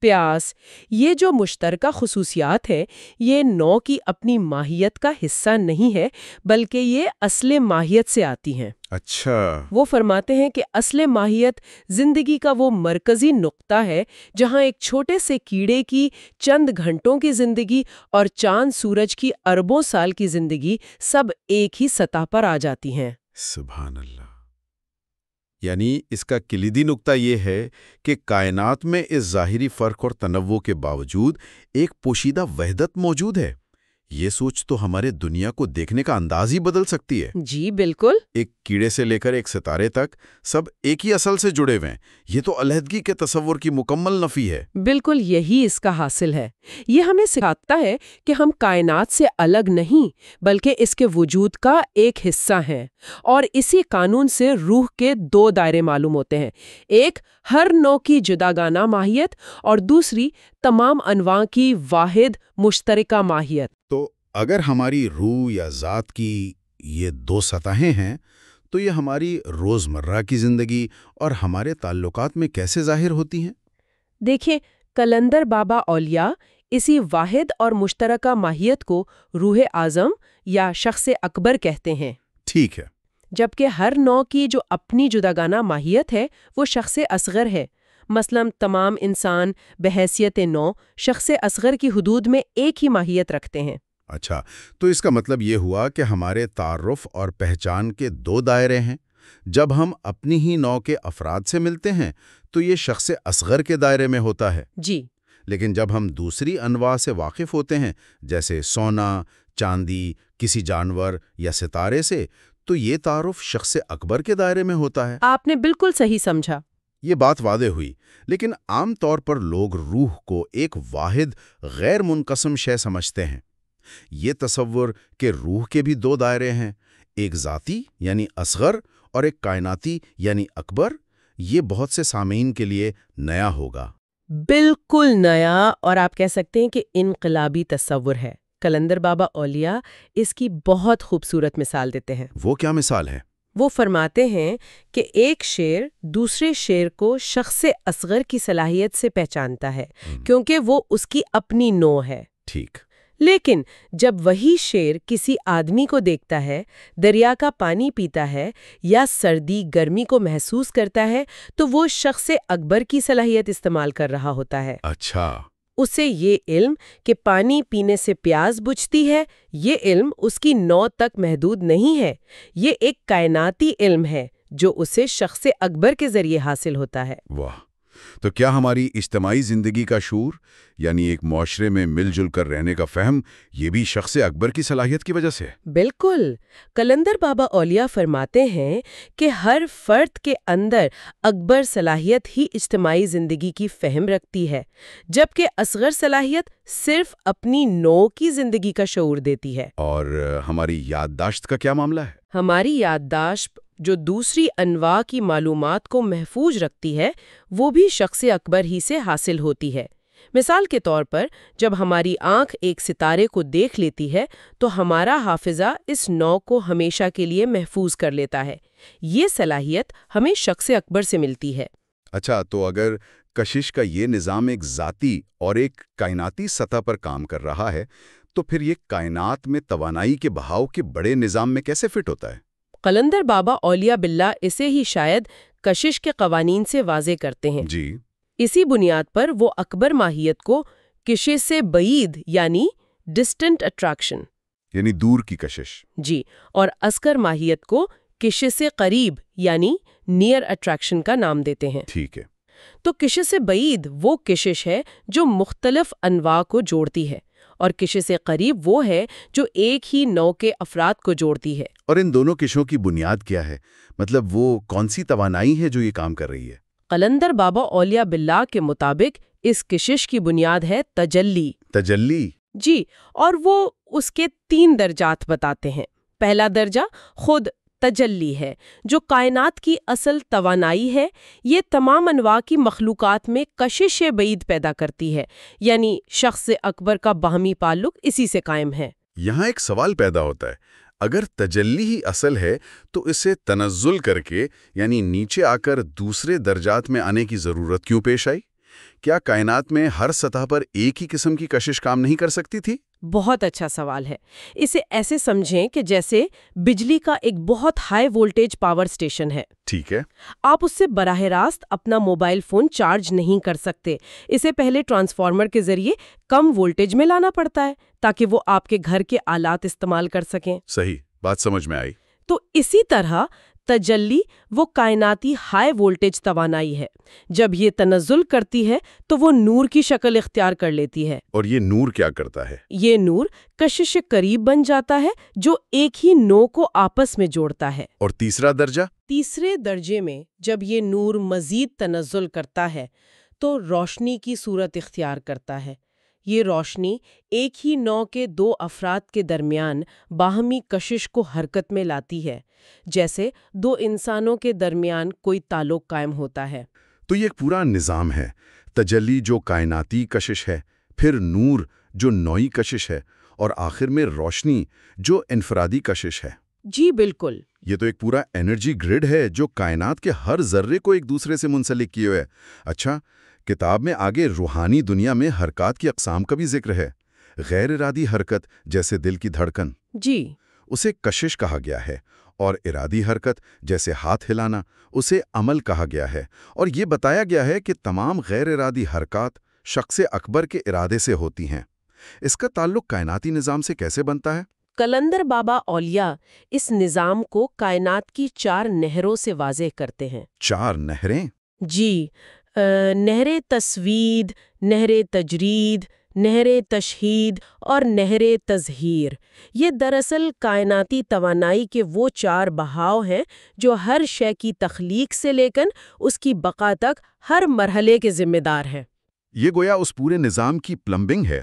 پیاس، یہ جو مشترکہ خصوصیات ہیں، یہ نو کی اپنی ماہیت کا حصہ نہیں ہے، بلکہ یہ اصل ماہیت سے آتی ہیں۔ اچھا۔ وہ فرماتے ہیں کہ اصل ماہیت زندگی کا وہ مرکزی نقطہ ہے جہاں ایک چھوٹے سے کیڑے کی چند گھنٹوں کی زندگی اور چاند سورج کی اربوں سال کی زندگی سب ایک ہی سطح پر آ جاتی ہیں۔ سبحان اللہ۔ یعنی اس کا کلیدی نقطہ یہ ہے کہ کائنات میں اس ظاہری فرق اور تنوع کے باوجود ایک پوشیدہ وحدت موجود ہے۔ یہ سوچ تو ہمارے دنیا کو دیکھنے کا انداز ہی بدل سکتی ہے۔ جی بالکل۔ ایک کیڑے سے لے کر ایک ستارے تک سب ایک ہی اصل سے جڑے ہوئے ہیں۔ یہ تو علیحدگی کے تصور کی مکمل نفی ہے۔ بالکل یہی اس کا حاصل ہے۔ یہ ہمیں سکھاتا ہے کہ ہم کائنات سے الگ نہیں بلکہ اس کے وجود کا ایک حصہ ہیں، اور اسی قانون سے روح کے دو دائرے معلوم ہوتے ہیں، ایک ہر نوع کی جداگانہ ماہیت اور دوسری تمام انواع کی واحد مشترکہ ماہیت۔ تو اگر ہماری روح یا ذات کی یہ دو سطحیں ہیں تو یہ ہماری روزمرہ کی زندگی اور ہمارے تعلقات میں کیسے ظاہر ہوتی ہیں؟ دیکھیں، قلندر بابا اولیاء اسی واحد اور مشترکہ ماہیت کو روح اعظم یا شخص اکبر کہتے ہیں۔ ٹھیک ہے۔ جبکہ ہر نوع کی جو اپنی جداگانہ ماہیت ہے وہ شخص اصغر ہے۔ مثلاً تمام انسان بحیثیت نوع شخص اصغر کی حدود میں ایک ہی ماہیت رکھتے ہیں۔ اچھا، تو اس کا مطلب یہ ہوا کہ ہمارے تعارف اور پہچان کے دو دائرے ہیں۔ جب ہم اپنی ہی نوع کے افراد سے ملتے ہیں تو یہ شخص اصغر کے دائرے میں ہوتا ہے۔ جی۔ لیکن جب ہم دوسری انواع سے واقف ہوتے ہیں، جیسے سونا، چاندی، کسی جانور یا ستارے سے، تو یہ تعارف شخص اکبر کے دائرے میں ہوتا ہے۔ آپ نے بالکل صحیح سمجھا۔ یہ بات واضح ہوئی، لیکن عام طور پر لوگ روح کو ایک واحد غیر منقسم شے سمجھتے ہیں۔ یہ تصور کہ روح کے بھی دو دائرے ہیں، ایک ذاتی یعنی اصغر اور ایک کائناتی یعنی اکبر، یہ بہت سے سامعین کے لیے نیا ہوگا۔ بالکل نیا، اور آپ کہہ سکتے ہیں کہ انقلابی تصور ہے۔ قلندر بابا اولیاء اس کی بہت خوبصورت مثال دیتے ہیں۔ وہ کیا مثال ہے؟ وہ فرماتے ہیں کہ ایک شیر دوسرے شیر کو شخص اصغر کی صلاحیت سے پہچانتا ہے کیونکہ وہ اس کی اپنی نوع ہے۔ ٹھیک۔ لیکن جب وہی شیر کسی آدمی کو دیکھتا ہے، دریا کا پانی پیتا ہے یا سردی گرمی کو محسوس کرتا ہے تو وہ شخص اکبر کی صلاحیت استعمال کر رہا ہوتا ہے۔ اچھا۔ اسے یہ علم کہ پانی پینے سے پیاس بجھتی ہے، یہ علم اس کی نوع تک محدود نہیں ہے، یہ ایک کائناتی علم ہے جو اسے شخص اکبر کے ذریعے حاصل ہوتا ہے۔ واہ! تو کیا ہماری اجتماعی زندگی کا شعور، یعنی ایک معاشرے میں مل جل کر رہنے کا فہم، یہ بھی شخص اکبر کی صلاحیت کی وجہ سے؟ بالکل۔ قلندر بابا اولیاء فرماتے ہیں کہ ہر فرد کے اندر اکبر صلاحیت ہی اجتماعی زندگی کی فہم رکھتی ہے، جبکہ اصغر صلاحیت صرف اپنی نوع کی زندگی کا شعور دیتی ہے۔ اور ہماری یادداشت کا کیا معاملہ ہے؟ ہماری یادداشت جو دوسری انواع کی معلومات کو محفوظ رکھتی ہے، وہ بھی شخص اکبر ہی سے حاصل ہوتی ہے۔ مثال کے طور پر جب ہماری آنکھ ایک ستارے کو دیکھ لیتی ہے تو ہمارا حافظہ اس نوع کو ہمیشہ کے لیے محفوظ کر لیتا ہے۔ یہ صلاحیت ہمیں شخص اکبر سے ملتی ہے۔ اچھا، تو اگر کشش کا یہ نظام ایک ذاتی اور ایک کائناتی سطح پر کام کر رہا ہے تو پھر یہ کائنات میں توانائی کے بہاؤ کے بڑے نظام میں کیسے فٹ ہوتا ہے؟ قلندر بابا اولیاء باللہ اسے ہی شاید کشش کے قوانین سے واضح کرتے ہیں۔ جی۔ اسی بنیاد پر وہ اکبر ماہیت کو کشش سے بعید یعنی ڈسٹنٹ اٹریکشن، یعنی دور کی کشش، جی، اور اصغر ماہیت کو کشش سے قریب یعنی نیئر اٹریکشن کا نام دیتے ہیں۔ ٹھیک ہے۔ تو کشش سے بعید وہ کشش ہے جو مختلف انواع کو جوڑتی ہے، اور کشش سے قریب وہ ہے جو ایک ہی نوع کے افراد کو جوڑتی ہے۔ اور ان دونوں کشوں کی بنیاد کیا ہے؟ مطلب وہ کون سی توانائی ہے جو یہ کام کر رہی ہے؟ قلندر بابا اولیاء باللہ کے مطابق اس کشش کی بنیاد ہے تجلی۔ تجلی؟ جی، اور وہ اس کے 3 درجات بتاتے ہیں۔ پہلا درجہ خود تجلی ہے جو کائنات کی اصل توانائی ہے، یہ تمام انواع کی مخلوقات میں کشش بعید پیدا کرتی ہے، یعنی شخص اکبر کا باہمی تعلق اسی سے قائم ہے۔ یہاں ایک سوال پیدا ہوتا ہے، اگر تجلی ہی اصل ہے تو اسے تنزل کر کے یعنی نیچے آ کر دوسرے درجات میں آنے کی ضرورت کیوں پیش آئی؟ کیا کائنات میں ہر سطح پر ایک ہی قسم کی کشش کام نہیں کر سکتی تھی؟ بہت اچھا سوال ہے۔ اسے ایسے سمجھیں کہ جیسے بجلی کا ایک بہت ہائی وولٹیج پاور سٹیشن ہے۔ ٹھیک ہے۔ آپ اس سے براہ راست اپنا موبائل فون چارج نہیں کر سکتے، اسے پہلے ٹرانسفارمر کے ذریعے کم وولٹیج میں لانا پڑتا ہے تاکہ وہ آپ کے گھر کے آلات استعمال کر سکیں۔ صحیح بات سمجھ میں آئی۔ تو اسی طرح تجلی وہ کائناتی ہائی وولٹیج توانائی ہے۔ جب یہ تنزل کرتی ہے تو وہ نور کی شکل اختیار کر لیتی ہے۔ اور یہ نور کیا کرتا ہے؟ یہ نور کشش قریب بن جاتا ہے جو ایک ہی نو کو آپس میں جوڑتا ہے۔ اور تیسرا درجہ؟ تیسرے درجے میں جب یہ نور مزید تنزل کرتا ہے تو روشنی کی صورت اختیار کرتا ہے۔ یہ روشنی ایک ہی نوع کے دو افراد کے درمیان باہمی کشش کو حرکت میں لاتی ہے، جیسے دو انسانوں کے درمیان کوئی تعلق قائم ہوتا ہے۔ تو یہ ایک پورا نظام ہے، تجلی جو کائناتی کشش ہے، پھر نور جو نوعی کشش ہے، اور آخر میں روشنی جو انفرادی کشش ہے۔ جی بالکل۔ یہ تو ایک پورا انرجی گریڈ ہے جو کائنات کے ہر ذرے کو ایک دوسرے سے منسلک کیے ہوئے ہے۔ اچھا، کتاب میں آگے روحانی دنیا میں حرکات کی اقسام کا بھی ذکر ہے۔ غیر ارادی حرکت جیسے دل کی دھڑکن، جی، اسے کشش کہا گیا ہے، اور ارادی حرکت جیسے ہاتھ ہلانا، اسے عمل کہا گیا ہے۔ اور یہ بتایا گیا ہے کہ تمام غیر ارادی حرکات شخص اکبر کے ارادے سے ہوتی ہیں۔ اس کا تعلق کائناتی نظام سے کیسے بنتا ہے؟ قلندر بابا اولیاء اس نظام کو کائنات کی 4 نہروں سے واضح کرتے ہیں۔ 4 نہریں؟ جی، نہر تسوید، نہر تجرید، نہر تشہید اور نہر تظہیر۔ یہ دراصل کائناتی توانائی کے وہ 4 بہاؤ ہیں جو ہر شے کی تخلیق سے لے کر اس کی بقا تک ہر مرحلے کے ذمہ دار ہیں۔ یہ گویا اس پورے نظام کی پلمبنگ ہے۔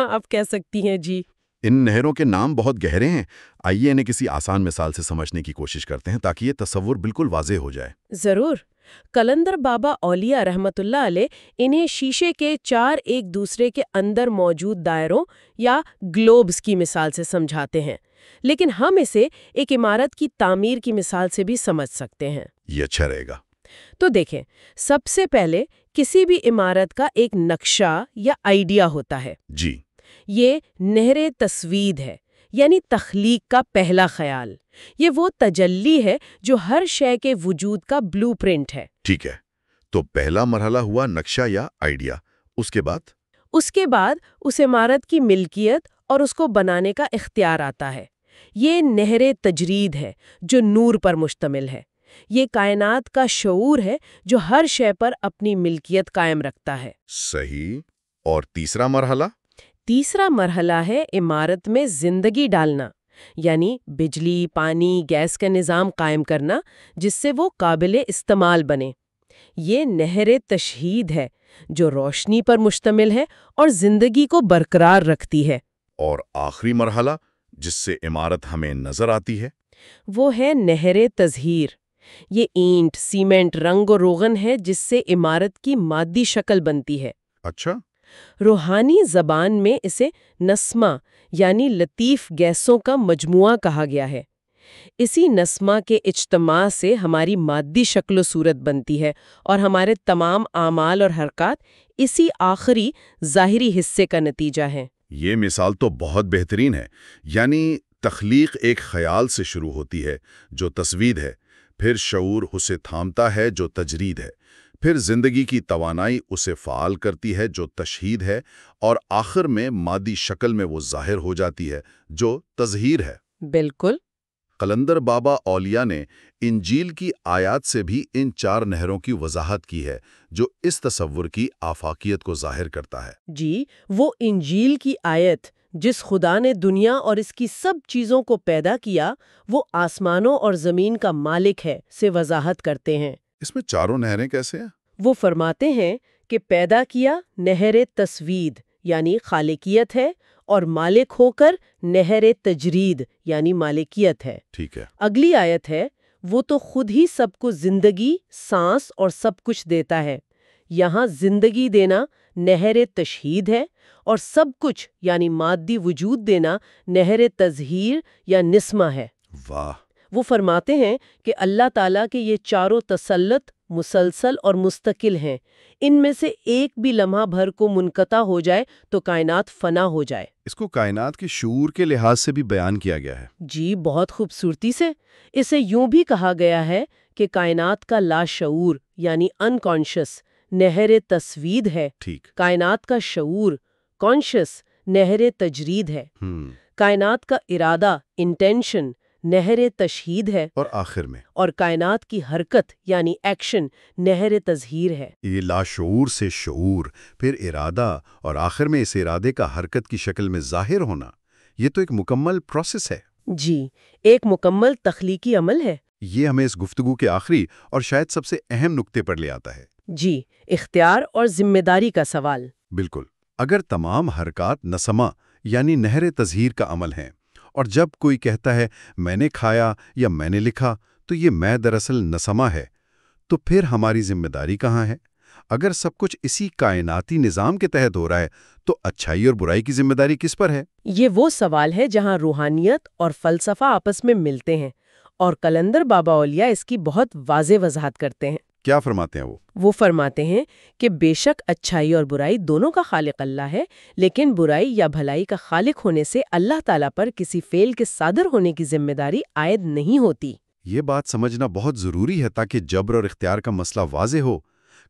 آپ کہہ سکتی ہیں جی۔ ان نہروں کے نام بہت گہرے ہیں، آئیے انہیں کسی آسان مثال سے سمجھنے کی کوشش کرتے ہیں تاکہ یہ تصور بالکل واضح ہو جائے۔ ضرور۔ قلندر بابا اولیاء رحمت اللہ علیہ انہیں شیشے کے 4 ایک دوسرے کے اندر موجود دائروں یا گلوبز کی مثال سے سمجھاتے ہیں، لیکن ہم اسے ایک عمارت کی تعمیر کی مثال سے بھی سمجھ سکتے ہیں۔ یہ اچھا رہے گا۔ تو دیکھیں، سب سے پہلے کسی بھی عمارت کا ایک نقشہ یا آئیڈیا ہوتا ہے۔ جی۔ یہ نہر تسوید ہے، یعنی تخلیق کا پہلا خیال۔ یہ وہ تجلی ہے جو ہر شے کے وجود کا بلو پرنٹ ہے۔ ٹھیک ہے، تو پہلا مرحلہ ہوا نقشہ یا آئیڈیا۔ اس کے بعد اس عمارت کی ملکیت اور اس کو بنانے کا اختیار آتا ہے۔ یہ نہر تجرید ہے جو نور پر مشتمل ہے۔ یہ کائنات کا شعور ہے جو ہر شے پر اپنی ملکیت قائم رکھتا ہے۔ صحیح۔ اور تیسرا مرحلہ ہے عمارت میں زندگی ڈالنا، یعنی بجلی، پانی، گیس کا نظام قائم کرنا جس سے وہ قابل استعمال بنے۔ یہ نہر تشہید ہے جو روشنی پر مشتمل ہے اور زندگی کو برقرار رکھتی ہے۔ اور آخری مرحلہ جس سے عمارت ہمیں نظر آتی ہے، وہ ہے نہر تظہیر۔ یہ اینٹ، سیمنٹ، رنگ و روغن ہے جس سے عمارت کی مادی شکل بنتی ہے۔ اچھا۔ روحانی زبان میں اسے نسمہ یعنی لطیف گیسوں کا مجموعہ کہا گیا ہے۔ اسی نسمہ کے اجتماع سے ہماری مادی شکل و صورت بنتی ہے اور ہمارے تمام اعمال اور حرکات اسی آخری ظاہری حصے کا نتیجہ ہیں۔ یہ مثال تو بہت بہترین ہے۔ یعنی تخلیق ایک خیال سے شروع ہوتی ہے جو تسوید ہے، پھر شعور اسے تھامتا ہے جو تجرید ہے، پھر زندگی کی توانائی اسے فعال کرتی ہے جو تشہید ہے، اور آخر میں مادی شکل میں وہ ظاہر ہو جاتی ہے جو تظہیر ہے۔ بالکل۔ قلندر بابا اولیاء نے انجیل کی آیات سے بھی ان 4 نہروں کی وضاحت کی ہے جو اس تصور کی آفاقیت کو ظاہر کرتا ہے۔ جی، وہ انجیل کی آیت جس خدا نے دنیا اور اس کی سب چیزوں کو پیدا کیا، وہ آسمانوں اور زمین کا مالک ہے سے وضاحت کرتے ہیں۔ اس میں 4 نہریں کیسے ہیں؟ وہ فرماتے ہیں کہ پیدا کیا نہر تسوید یعنی خالقیت ہے، اور مالک ہو کر نہر تجرید یعنی مالکیت ہے۔ ٹھیک ہے۔ اگلی آیت ہے، وہ تو خود ہی سب کو زندگی، سانس اور سب کچھ دیتا ہے۔ یہاں زندگی دینا نہر تشہید ہے، اور سب کچھ یعنی مادی وجود دینا نہر تظہیر یا نسمہ ہے۔ واہ! وہ فرماتے ہیں کہ اللہ تعالیٰ کے یہ 4 تسلط مسلسل اور مستقل ہیں، ان میں سے ایک بھی لمحہ بھر کو منقطع ہو جائے تو کائنات فنا ہو جائے۔ اس کو کائنات کے شعور کے لحاظ سے بھی بیان کیا گیا ہے۔ جی بہت خوبصورتی سے۔ اسے یوں بھی کہا گیا ہے کہ کائنات کا لاشعور یعنی انکانشس نہر تصوید ہے، ٹھیک۔ کائنات کا شعور کانشس نہر تجرید ہے، کائنات کا ارادہ انٹینشن نہر تشہید ہے، اور کائنات کی حرکت یعنی ایکشن نہر تظہیر ہے۔ یہ لاشعور سے شعور، پھر ارادہ، اور آخر میں اس ارادے کا حرکت کی شکل میں ظاہر ہونا، یہ تو ایک مکمل پروسیس ہے۔ جی، ایک مکمل تخلیقی عمل ہے۔ یہ ہمیں اس گفتگو کے آخری اور شاید سب سے اہم نقطے پر لے آتا ہے۔ جی، اختیار اور ذمہ داری کا سوال۔ بالکل۔ اگر تمام حرکات نسمہ یعنی نہر تظہیر کا عمل ہیں، اور جب کوئی کہتا ہے میں نے کھایا یا میں نے لکھا تو یہ میں دراصل نسمہ ہے، تو پھر ہماری ذمہ داری کہاں ہے؟ اگر سب کچھ اسی کائناتی نظام کے تحت ہو رہا ہے تو اچھائی اور برائی کی ذمہ داری کس پر ہے؟ یہ وہ سوال ہے جہاں روحانیت اور فلسفہ آپس میں ملتے ہیں، اور قلندر بابا اولیاء اس کی بہت واضح وضاحت کرتے ہیں۔ کیا فرماتے ہیں وہ؟ وہ فرماتے ہیں کہ بے شک اچھائی اور برائی دونوں کا خالق اللہ ہے، لیکن برائی یا بھلائی کا خالق ہونے سے اللہ تعالیٰ پر کسی فعل کے صادر ہونے کی ذمہ داری عائد نہیں ہوتی۔ یہ بات سمجھنا بہت ضروری ہے تاکہ جبر اور اختیار کا مسئلہ واضح ہو۔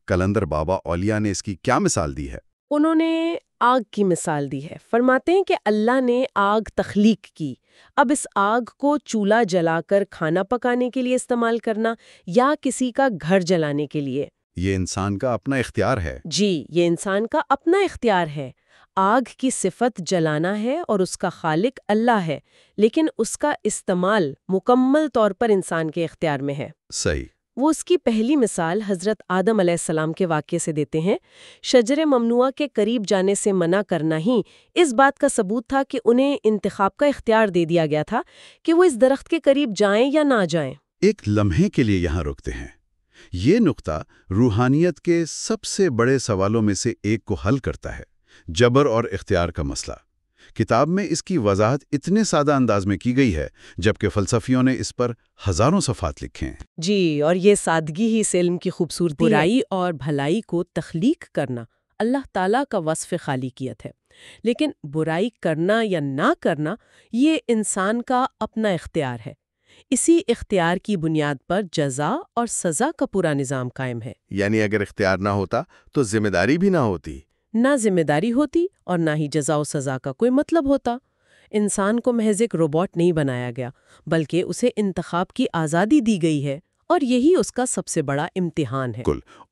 قلندر بابا اولیاء نے اس کی کیا مثال دی ہے؟ انہوں نے آگ کی مثال دی ہے۔ فرماتے ہیں کہ اللہ نے آگ تخلیق کی، اب اس آگ کو چولہا جلا کر کھانا پکانے کے لیے استعمال کرنا یا کسی کا گھر جلانے کے لیے، یہ انسان کا اپنا اختیار ہے۔ جی، یہ انسان کا اپنا اختیار ہے۔ آگ کی صفت جلانا ہے اور اس کا خالق اللہ ہے، لیکن اس کا استعمال مکمل طور پر انسان کے اختیار میں ہے۔ صحیح۔ وہ اس کی پہلی مثال حضرت آدم علیہ السلام کے واقعے سے دیتے ہیں۔ شجر ممنوعہ کے قریب جانے سے منع کرنا ہی اس بات کا ثبوت تھا کہ انہیں انتخاب کا اختیار دے دیا گیا تھا کہ وہ اس درخت کے قریب جائیں یا نہ جائیں۔ ایک لمحے کے لیے یہاں رکتے ہیں۔ یہ نقطہ روحانیت کے سب سے بڑے سوالوں میں سے ایک کو حل کرتا ہے، جبر اور اختیار کا مسئلہ۔ کتاب میں اس کی وضاحت اتنے سادہ انداز میں کی گئی ہے، جبکہ فلسفیوں نے اس پر ہزاروں صفحات لکھے ہیں۔ جی، اور یہ سادگی ہی اس علم کی خوبصورتی ہے۔ برائی اور بھلائی کو تخلیق کرنا اللہ تعالیٰ کا وصف خالقیت ہے، لیکن برائی کرنا یا نہ کرنا یہ انسان کا اپنا اختیار ہے۔ اسی اختیار کی بنیاد پر جزا اور سزا کا پورا نظام قائم ہے۔ یعنی اگر اختیار نہ ہوتا تو ذمہ داری بھی نہ ہوتی۔ نہ ذمہ داری ہوتی اور نہ ہی جزا و سزا کا کوئی مطلب ہوتا۔ انسان کو محض ایک روبوٹ نہیں بنایا گیا، بلکہ اسے انتخاب کی آزادی دی گئی ہے، اور یہی اس کا سب سے بڑا امتحان ہے۔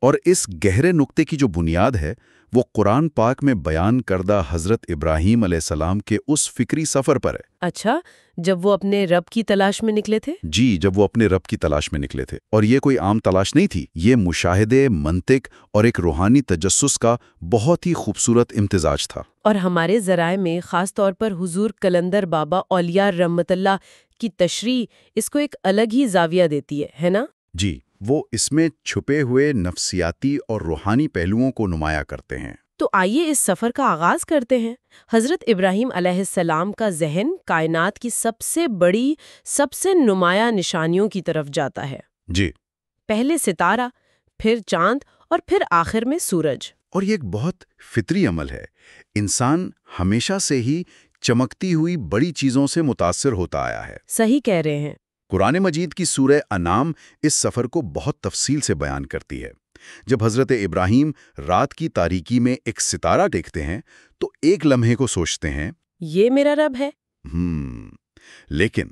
اور اس گہرے نقطے کی جو بنیاد ہے وہ قرآن پاک میں بیان کردہ حضرت ابراہیم علیہ السلام کے اس فکری سفر پر ہے۔ اچھا، جب وہ اپنے رب کی تلاش میں نکلے تھے؟ جی، جب وہ اپنے رب کی تلاش میں نکلے تھے، اور یہ کوئی عام تلاش نہیں تھی، یہ مشاہدے، منطق اور ایک روحانی تجسس کا بہت ہی خوبصورت امتزاج تھا۔ اور ہمارے ذرائع میں خاص طور پر حضور قلندر بابا اولیاء رحمت اللہ کی تشریح اس کو ایک الگ ہی زاویہ دیتی ہے نا؟ جی، وہ اس میں چھپے ہوئے نفسیاتی اور روحانی پہلوؤں کو نمایاں کرتے ہیں۔ تو آئیے اس سفر کا آغاز کرتے ہیں۔ حضرت ابراہیم علیہ السلام کا ذہن کائنات کی سب سے بڑی، سب سے نمایاں نشانیوں کی طرف جاتا ہے۔ جی، پہلے ستارہ، پھر چاند اور پھر آخر میں سورج۔ اور یہ ایک بہت فطری عمل ہے۔ انسان ہمیشہ سے ہی چمکتی ہوئی بڑی چیزوں سے متاثر ہوتا آیا ہے۔ صحیح کہہ رہے ہیں۔ قرآن مجید کی سورہ انعام اس سفر کو بہت تفصیل سے بیان کرتی ہے۔ جب حضرت ابراہیم رات کی تاریکی میں ایک ستارہ دیکھتے ہیں تو ایک لمحے کو سوچتے ہیں، یہ میرا رب ہے۔ لیکن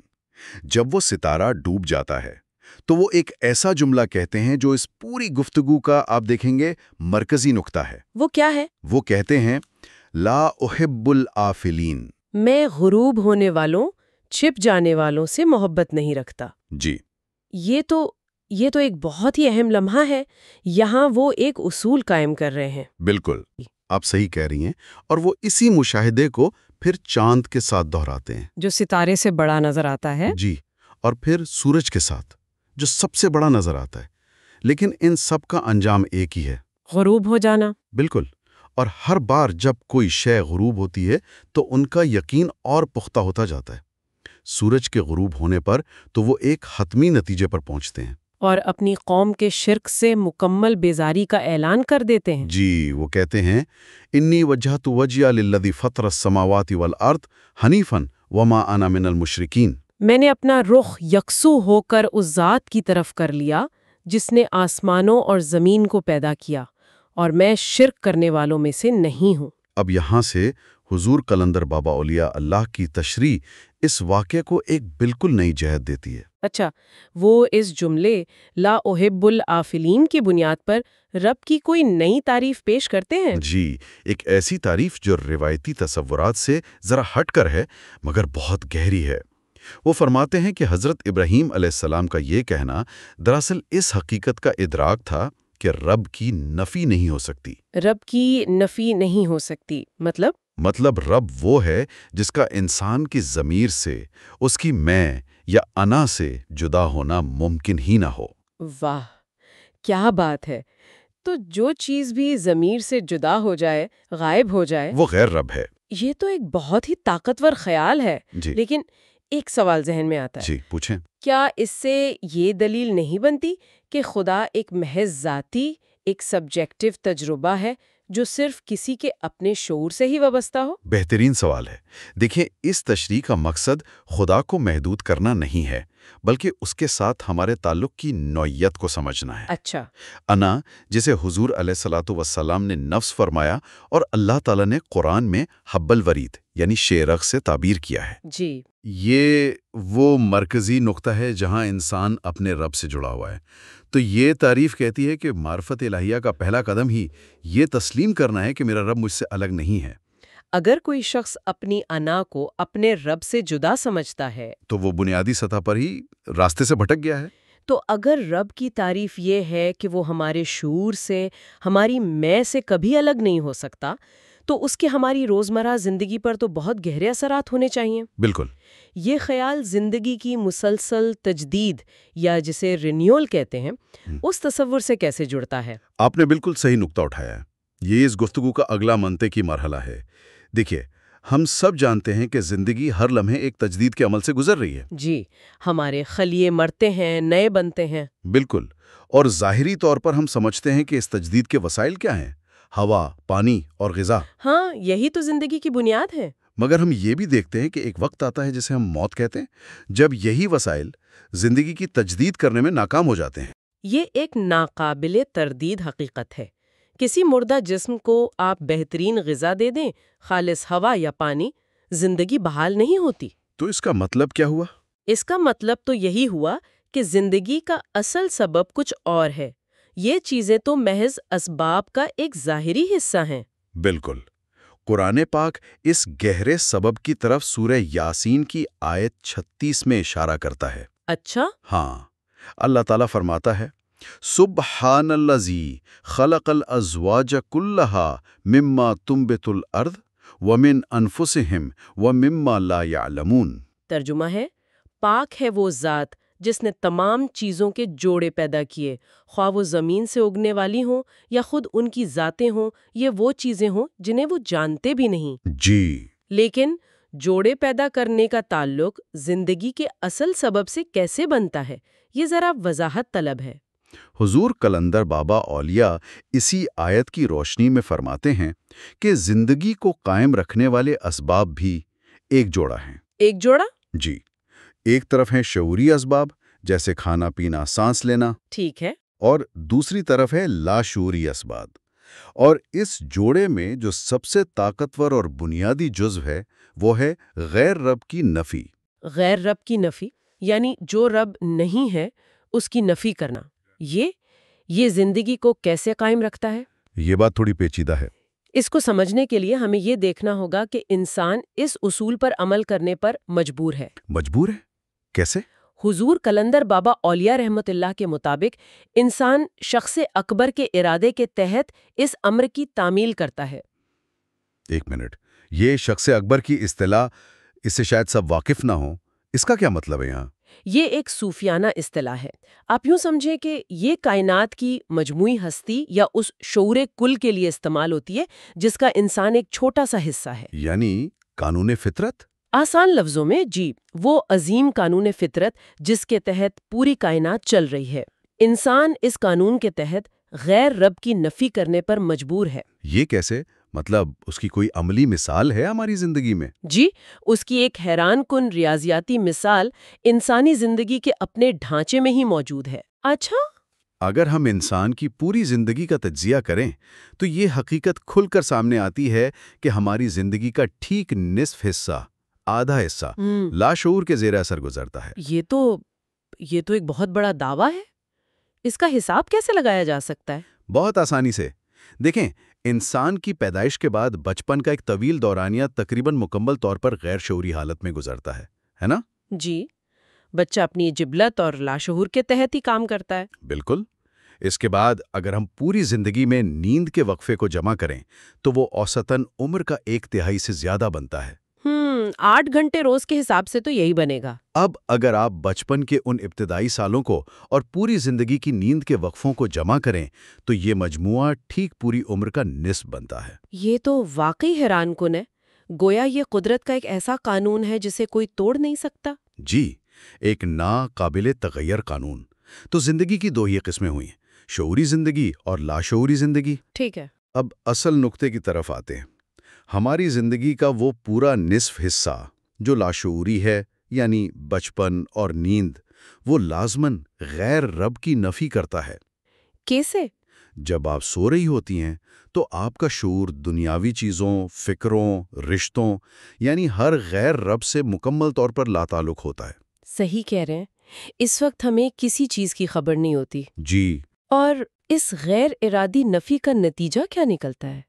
جب وہ ستارہ ڈوب جاتا ہے تو وہ ایک ایسا جملہ کہتے ہیں جو اس پوری گفتگو کا آپ دیکھیں گے مرکزی نقطہ ہے۔ وہ کیا ہے؟ وہ کہتے ہیں، لا احب الآفلین، میں غروب ہونے والوں، چھپ جانے والوں سے محبت نہیں رکھتا۔ جی، یہ تو ایک بہت ہی اہم لمحہ ہے۔ یہاں وہ ایک اصول قائم کر رہے ہیں۔ بالکل، آپ صحیح کہہ رہی ہیں، اور وہ اسی مشاہدے کو پھر چاند کے ساتھ دہراتے ہیں جو ستارے سے بڑا نظر آتا ہے۔ جی، اور پھر سورج کے ساتھ جو سب سے بڑا نظر آتا ہے، لیکن ان سب کا انجام ایک ہی ہے، غروب ہو جانا۔ بالکل۔ اور ہر بار جب کوئی شے غروب ہوتی ہے تو ان کا یقین اور پختہ ہوتا جاتا ہے۔ سورج کے غروب ہونے پر تو وہ ایک حتمی نتیجے پر پہنچتے ہیں۔ اور اپنی قوم کے شرک سے مکمل بیزاری کا اعلان کر دیتے ہیں۔ جی، وہ کہتے ہیں انی وجہت وجہی للذی فطر السماوات والارض حنیفا وما انا من المشرکین۔ میں نے اپنا رخ یکسو ہو کر اس ذات کی طرف کر لیا جس نے آسمانوں اور زمین کو پیدا کیا، اور میں شرک کرنے والوں میں سے نہیں ہوں۔ اب یہاں سے حضور قلندر بابا اولیاء اللہ کی تشریح اس واقعے کو ایک بالکل نئی جہت دیتی ہے۔ اچھا، وہ اس جملے لا احب العافلین کی بنیاد پر رب کی کوئی نئی تعریف پیش کرتے ہیں؟ جی، ایک ایسی تعریف جو روایتی تصورات سے ذرا ہٹ کر ہے مگر بہت گہری ہے۔ وہ فرماتے ہیں کہ حضرت ابراہیم علیہ السلام کا یہ کہنا دراصل اس حقیقت کا ادراک تھا کہ رب کی نفی نہیں ہو سکتی۔ رب کی نفی نہیں ہو سکتی مطلب رب وہ ہے جس کا انسان کی ضمیر سے، اس کی میں یا انا سے جدا ہونا ممکن ہی نہ ہو۔ واہ، کیا بات ہے! تو جو چیز بھی ضمیر سے جدا ہو جائے، غائب ہو جائے، وہ غیر رب ہے۔ یہ تو ایک بہت ہی طاقتور خیال ہے۔ جی لیکن ایک سوال ذہن میں آتا ہے، جی پوچھیں۔ کیا اس سے یہ دلیل نہیں بنتی کہ خدا ایک محض ذاتی، ایک سبجیکٹو تجربہ ہے جو صرف کسی کے اپنے شعور سے ہی وابستہ ہو؟ بہترین سوال ہے۔ دیکھیں، اس تشریح کا مقصد خدا کو محدود کرنا نہیں ہے، بلکہ اس کے ساتھ ہمارے تعلق کی نوعیت کو سمجھنا ہے۔ اچھا، انا، جسے حضور علیہ الصلوۃ والسلام نے نفس فرمایا اور اللہ تعالیٰ نے قرآن میں حب الورید یعنی شیرخ سے تعبیر کیا ہے۔ جی، یہ وہ مرکزی نقطہ ہے جہاں انسان اپنے رب سے جڑا ہوا ہے۔ تو یہ تعریف کہتی ہے کہ معرفت الہیہ کا پہلا قدم ہی یہ تسلیم کرنا ہے کہ میرا رب مجھ سے الگ نہیں ہے۔ اگر کوئی شخص اپنی انا کو اپنے رب سے جدا سمجھتا ہے تو وہ بنیادی سطح پر ہی راستے سے بھٹک گیا ہے۔ تو اگر رب کی تعریف یہ ہے کہ وہ ہمارے شعور سے، ہماری میں سے کبھی الگ نہیں ہو سکتا، تو اس کے ہماری روزمرہ زندگی پر تو بہت گہرے اثرات ہونے چاہیے۔ بالکل۔ یہ خیال زندگی کی مسلسل تجدید یا جسے رینیول کہتے ہیں، اس تصور سے کیسے جڑتا ہے؟ آپ نے بالکل صحیح نقطہ اٹھایا ہے۔ یہ اس گفتگو کا اگلا منطقی مرحلہ ہے۔ دیکھیے، ہم سب جانتے ہیں کہ زندگی ہر لمحے ایک تجدید کے عمل سے گزر رہی ہے۔ جی، ہمارے خلیے مرتے ہیں، نئے بنتے ہیں۔ بالکل، اور ظاہری طور پر ہم سمجھتے ہیں کہ اس تجدید کے وسائل کیا ہیں؟ ہوا، پانی اور غذا۔ ہاں، یہی تو زندگی کی بنیاد ہے۔ مگر ہم یہ بھی دیکھتے ہیں کہ ایک وقت آتا ہے جسے ہم موت کہتے ہیں، جب یہی وسائل زندگی کی تجدید کرنے میں ناکام ہو جاتے ہیں۔ یہ ایک ناقابل تردید حقیقت ہے۔ کسی مردہ جسم کو آپ بہترین غذا دے دیں، خالص ہوا یا پانی، زندگی بحال نہیں ہوتی۔ تو اس کا مطلب کیا ہوا؟ اس کا مطلب تو یہی ہوا کہ زندگی کا اصل سبب کچھ اور ہے۔ یہ چیزیں تو محض اسباب کا ایک ظاہری حصہ ہیں۔ بالکل۔ قرآن پاک اس گہرے سبب کی طرف سورہ یاسین کی آیت 36 میں اشارہ کرتا ہے۔ اچھا؟ ہاں، اللہ تعالیٰ فرماتا ہے، سبحان الذی خلق الازواج کلھا مما تنبت الارض ومن انفسہم ومما لا یعلمون۔ ترجمہ ہے، پاک ہے وہ ذات جس نے تمام چیزوں کے جوڑے پیدا کیے، خواہ وہ زمین سے اگنے والی ہوں یا خود ان کی ذاتیں ہوں، یہ وہ چیزیں ہوں جنہیں وہ جانتے بھی نہیں۔ جی، لیکن جوڑے پیدا کرنے کا تعلق زندگی کے اصل سبب سے کیسے بنتا ہے، یہ ذرا وضاحت طلب ہے۔ حضور قلندر بابا اولیاء اسی آیت کی روشنی میں فرماتے ہیں کہ زندگی کو قائم رکھنے والے اسباب بھی ایک جوڑا ہیں۔ ایک جوڑا؟ جی، ایک طرف ہیں شعوری اسباب جیسے کھانا پینا، سانس لینا، ٹھیک ہے۔ اور دوسری طرف ہے لاشعوری اسباب۔ اور اس جوڑے میں جو سب سے طاقتور اور بنیادی جزو ہے وہ ہے غیر رب کی نفی۔ غیر رب کی نفی یعنی جو رب نہیں ہے اس کی نفی کرنا۔ یہ زندگی کو کیسے قائم رکھتا ہے؟ یہ بات تھوڑی پیچیدہ ہے۔ اس کو سمجھنے کے لیے ہمیں یہ دیکھنا ہوگا کہ انسان اس اصول پر عمل کرنے پر مجبور ہے۔ مجبور ہے؟ کیسے؟ حضور قلندر بابا اولیاء رحمت اللہ کے مطابق انسان شخص اکبر کے ارادے کے تحت اس امر کی تعمیل کرتا ہے۔ ایک منٹ، یہ شخص اکبر کی اصطلاح، اس سے شاید سب واقف نہ ہوں، اس کا کیا مطلب ہے یہاں؟ یہ ایک صوفیانہ اصطلاح ہے۔ آپ یوں سمجھیں کہ یہ کائنات کی مجموعی ہستی یا اس شعور کل کے لیے استعمال ہوتی ہے جس کا انسان ایک چھوٹا سا حصہ ہے۔ یعنی قانون فطرت؟ آسان لفظوں میں جی، وہ عظیم قانون فطرت جس کے تحت پوری کائنات چل رہی ہے۔ انسان اس قانون کے تحت غیر رب کی نفی کرنے پر مجبور ہے۔ یہ کیسے؟ مطلب اس کی کوئی عملی مثال ہے ہماری زندگی میں؟ جی، اس کی ایک حیران کن ریاضیاتی مثال انسانی زندگی کے اپنے ڈھانچے میں ہی موجود ہے۔ اچھا؟ اگر ہم انسان کی پوری زندگی کا تجزیہ کریں تو یہ حقیقت کھل کر سامنے آتی ہے کہ ہماری زندگی کا ٹھیک نصف حصہ، آدھا حصہ لاشعور کے زیر اثر گزرتا ہے۔ یہ تو ایک بہت بڑا دعویٰ ہے۔ اس کا حساب کیسے لگایا جا سکتا ہے؟ بہت آسانی سے دیکھیں، انسان کی پیدائش کے بعد بچپن کا ایک طویل دورانیہ تقریباً مکمل طور پر غیر شعوری حالت میں گزرتا ہے نا؟ جی، بچہ اپنی جبلت اور لاشعور کے تحت ہی کام کرتا ہے۔ بالکل۔ اس کے بعد اگر ہم پوری زندگی میں نیند کے وقفے کو جمع کریں تو وہ اوسطاً عمر کا 1/3 سے زیادہ بنتا ہے۔ 8 گھنٹے روز کے حساب سے تو یہی بنے گا۔ اب اگر آپ بچپن کے ان ابتدائی سالوں کو اور پوری زندگی کی نیند کے وقفوں کو جمع کریں تو یہ مجموعہ ٹھیک پوری عمر کا نصف بنتا ہے۔ یہ تو واقعی حیران کن ہے۔ گویا یہ قدرت کا ایک ایسا قانون ہے جسے کوئی توڑ نہیں سکتا۔ جی، ایک ناقابل تغیر قانون۔ تو زندگی کی 2 ہی قسمیں ہوئیں، شعوری زندگی اور لاشعوری زندگی۔ ٹھیک ہے۔ اب اصل نقطے کی طرف آتے ہیں۔ ہماری زندگی کا وہ پورا نصف حصہ جو لاشعوری ہے، یعنی بچپن اور نیند، وہ لازماً غیر رب کی نفی کرتا ہے۔ کیسے؟ جب آپ سو رہی ہوتی ہیں تو آپ کا شعور دنیاوی چیزوں، فکروں، رشتوں، یعنی ہر غیر رب سے مکمل طور پر لاتعلق ہوتا ہے۔ صحیح کہہ رہے ہیں۔ اس وقت ہمیں کسی چیز کی خبر نہیں ہوتی۔ جی۔ اور اس غیر ارادی نفی کا نتیجہ کیا نکلتا ہے؟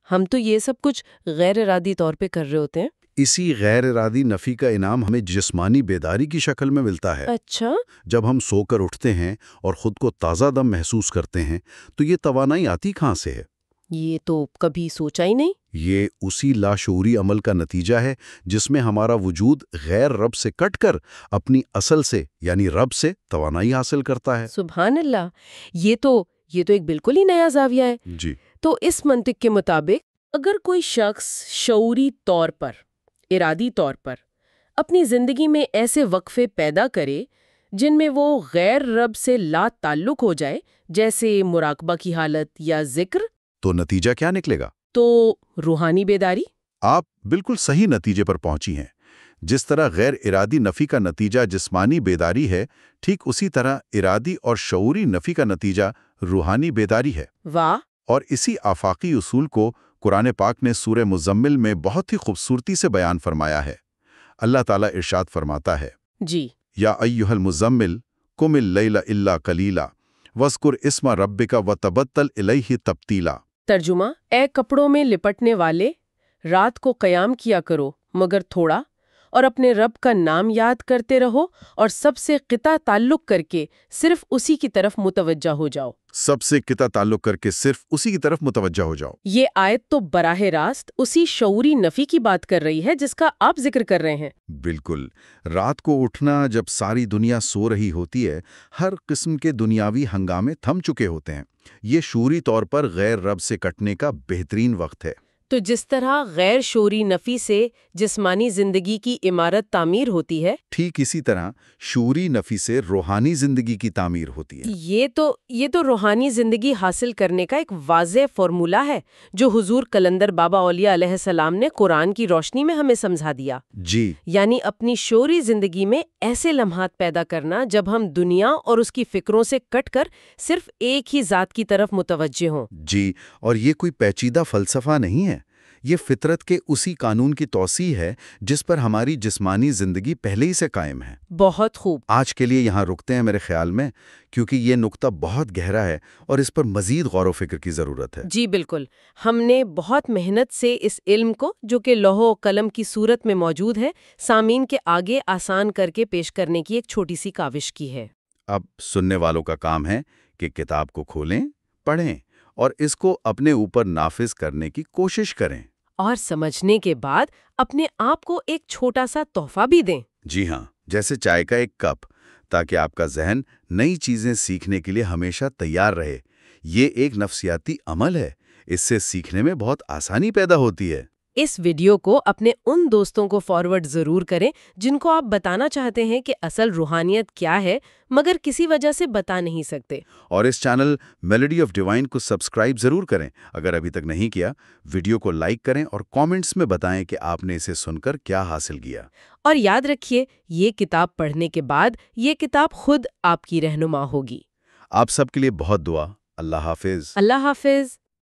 ہم تو یہ سب کچھ غیر ارادی طور پہ کر رہے ہوتے ہیں۔ اسی غیر ارادی نفی کا انعام ہمیں جسمانی بیداری کی شکل میں ملتا ہے۔ اچھا؟ جب ہم سو کر اٹھتے ہیں اور خود کو تازہ دم محسوس کرتے ہیں تو یہ توانائی آتی کہاں سے ہے؟ یہ تو کبھی سوچا ہی نہیں۔ یہ اسی لاشعوری عمل کا نتیجہ ہے جس میں ہمارا وجود غیر رب سے کٹ کر اپنی اصل سے یعنی رب سے توانائی حاصل کرتا ہے۔ سبحان اللہ! یہ تو ایک بالکل ہی نیا زاویہ ہے۔ جی۔ تو اس منطق کے مطابق اگر کوئی شخص شعوری طور پر، ارادی طور پر اپنی زندگی میں ایسے وقفے پیدا کرے جن میں وہ غیر رب سے لا تعلق ہو جائے، جیسے مراقبہ کی حالت یا ذکر، تو نتیجہ کیا نکلے گا؟ تو روحانی بیداری۔ آپ بالکل صحیح نتیجے پر پہنچی ہیں۔ جس طرح غیر ارادی نفی کا نتیجہ جسمانی بیداری ہے، ٹھیک اسی طرح ارادی اور شعوری نفی کا نتیجہ روحانی بیداری ہے۔ واہ! اور اسی آفاقی اصول کو قرآن پاک نے سورہ مزمل میں بہت ہی خوبصورتی سے بیان فرمایا ہے۔ اللہ تعالیٰ ارشاد فرماتا ہے، جی۔ یا ایھا المزمل قم اللیل الا قلیلا واذکر اسم ربک وتبتل الیہ تبتیلا۔ ترجمہ: اے کپڑوں میں لپٹنے والے، رات کو قیام کیا کرو مگر تھوڑا، اور اپنے رب کا نام یاد کرتے رہو اور سب سے قطع تعلق کر کے صرف اسی کی طرف متوجہ ہو جاؤ۔ سب سے قطع تعلق کر کے صرف اسی کی طرف متوجہ ہو جاؤ۔ یہ آیت تو براہ راست اسی شعوری نفی کی بات کر رہی ہے جس کا آپ ذکر کر رہے ہیں۔ بالکل۔ رات کو اٹھنا جب ساری دنیا سو رہی ہوتی ہے، ہر قسم کے دنیاوی ہنگامے تھم چکے ہوتے ہیں، یہ شعوری طور پر غیر رب سے کٹنے کا بہترین وقت ہے۔ تو جس طرح غیر شعوری نفی سے جسمانی زندگی کی عمارت تعمیر ہوتی ہے، ٹھیک اسی طرح شعوری نفی سے روحانی زندگی کی تعمیر ہوتی ہے۔ یہ تو روحانی زندگی حاصل کرنے کا ایک واضح فارمولہ ہے جو حضور قلندر بابا اولیاء علیہ السلام نے قرآن کی روشنی میں ہمیں سمجھا دیا۔ جی۔ یعنی اپنی شعوری زندگی میں ایسے لمحات پیدا کرنا جب ہم دنیا اور اس کی فکروں سے کٹ کر صرف ایک ہی ذات کی طرف متوجہ ہوں۔ جی، اور یہ کوئی پیچیدہ فلسفہ نہیں ہے، یہ فطرت کے اسی قانون کی توسیع ہے جس پر ہماری جسمانی زندگی پہلے ہی سے قائم ہے۔ بہت خوب۔ آج کے لیے یہاں رکتے ہیں میرے خیال میں، کیونکہ یہ نقطہ بہت گہرا ہے اور اس پر مزید غور و فکر کی ضرورت ہے۔ جی بالکل، ہم نے بہت محنت سے اس علم کو جو کہ لوح و قلم کی صورت میں موجود ہے، سامعین کے آگے آسان کر کے پیش کرنے کی ایک چھوٹی سی کاوش کی ہے۔ اب سننے والوں کا کام ہے کہ کتاب کو کھولیں، پڑھیں اور اس کو اپنے اوپر نافذ کرنے کی کوشش کریں۔ اور سمجھنے کے بعد اپنے آپ کو ایک چھوٹا سا تحفہ بھی دیں۔ جی ہاں، جیسے چائے کا ایک کپ، تاکہ آپ کا ذہن نئی چیزیں سیکھنے کے لیے ہمیشہ تیار رہے۔ یہ ایک نفسیاتی عمل ہے، اس سے سیکھنے میں بہت آسانی پیدا ہوتی ہے۔ اس ویڈیو کو اپنے ان دوستوں کو فارورڈ ضرور کریں جن کو آپ بتانا چاہتے ہیں کہ اصل روحانیت کیا ہے مگر کسی وجہ سے بتا نہیں سکتے۔ اور اس چینل میلوڈی آف ڈیوائن کو سبسکرائب ضرور کریں اگر ابھی تک نہیں کیا، ویڈیو کو لائک کریں اور کامنٹس میں بتائیں کہ آپ نے اسے سن کر کیا حاصل کیا۔ اور یاد رکھیے، یہ کتاب پڑھنے کے بعد یہ کتاب خود آپ کی رہنما ہوگی۔ آپ سب کے لیے بہت دعا۔ اللہ حافظ۔ اللہ حافظ۔